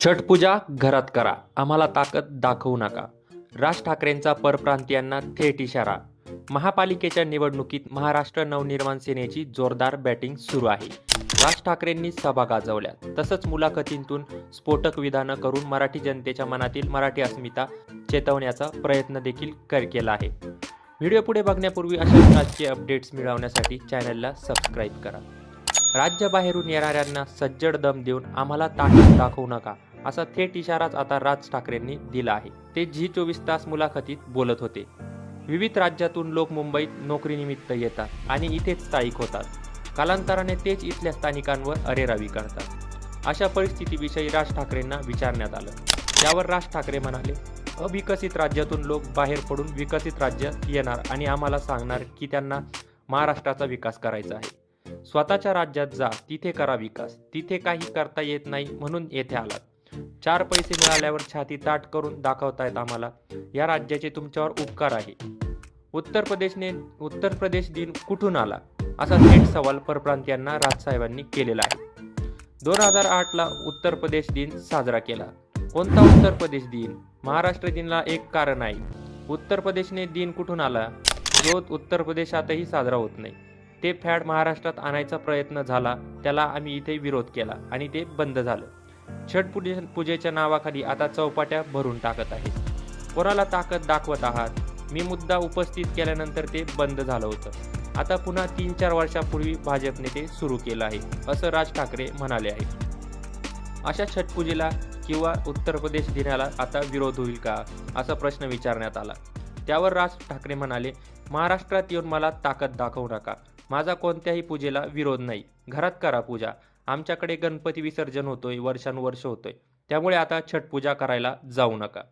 छठपूजा घरात करा, आम्हाला ताकद दाखवू नका. राज ठाकरेंचा परप्रांतीयांना थेट इशारा. महापालिकेच्या निवडणुकीत महाराष्ट्र नवनिर्माण सेनेची जोरदार बॅटिंग सुरू आहे. राज ठाकरेंनी सभा गाजवल्या, तसंच मुलाखतींतून स्फोटक विधानं करून मराठी जनतेच्या मनातील मराठी अस्मिता चेतवण्याचा प्रयत्न देखील केला आहे. व्हिडिओ पुढे बघण्यापूर्वी अशाच राजकीय अपडेट्स मिळवण्यासाठी चॅनलला सबस्क्राईब करा. राज्याबाहेरून येणाऱ्यांना सज्जड दम देऊन आम्हाला ताकद दाखवू नका, असा थेट इशाराच आता राज ठाकरेंनी दिला आहे. ते झी24 तास मुलाखतीत बोलत होते. विविध राज्यातून लोक मुंबईत नोकरीनिमित्त येतात आणि इथेच स्थायिक होतात. कालांतराने तेच इथल्या स्थानिकांवर अरेरावी करतात. अशा परिस्थितीविषयी राज ठाकरेंना विचारण्यात आलं. त्यावर राज ठाकरे म्हणाले, अविकसित राज्यातून लोक बाहेर पडून विकसित राज्यात येणार आणि आम्हाला सांगणार की त्यांना महाराष्ट्राचा विकास करायचा आहे. स्वतःच्या राज्यात जा, तिथे करा विकास. तिथे काही करता येत नाही म्हणून येथे आलात. 4 पैसे मिळाल्यावर छाती ताट करून दाखवतायत आम्हाला. या राज्याचे तुमच्यावर उपकार आहे. उत्तर प्रदेश दिन कुठून आला, असा थेट सवाल परप्रांतीयांना राजसाहेबांनी केलेला आहे. 2008ला उत्तर प्रदेश दिन साजरा केला. कोणता उत्तर प्रदेश दिन? महाराष्ट्र दिनाला एक कारण आहे. उत्तर प्रदेशने दिन कुठून आला, जो उत्तर प्रदेशातही साजरा होत नाही. ते फॅड महाराष्ट्रात आणायचा प्रयत्न झाला, त्याला आम्ही इथे विरोध केला आणि ते बंद झालं. छठ पूजेच्या नावाखाली आता चौपाट्या भरून टाकत आहे. कोणाला ताकद दाखवत आहात? मी मुद्दा उपस्थित केल्यानंतर ते बंद झालं होतं. आता पुन्हा 3-4 वर्षापूर्वी भाजपने ते सुरू केलं आहे, असं राज ठाकरे म्हणाले आहे. अशा छठपूजेला किंवा उत्तर प्रदेश दिनाला आता विरोध होईल का, असा प्रश्न विचारण्यात आला. त्यावर राज ठाकरे म्हणाले, महाराष्ट्रात येऊन मला ताकद दाखवू नका. माझा कोणत्याही पूजेला विरोध नाही. घरात करा पूजा. आमच्याकडे गणपती विसर्जन होतोय, वर्षानुवर्ष होतोय. त्यामुळे आता छठ पूजा करायला जाऊ नका.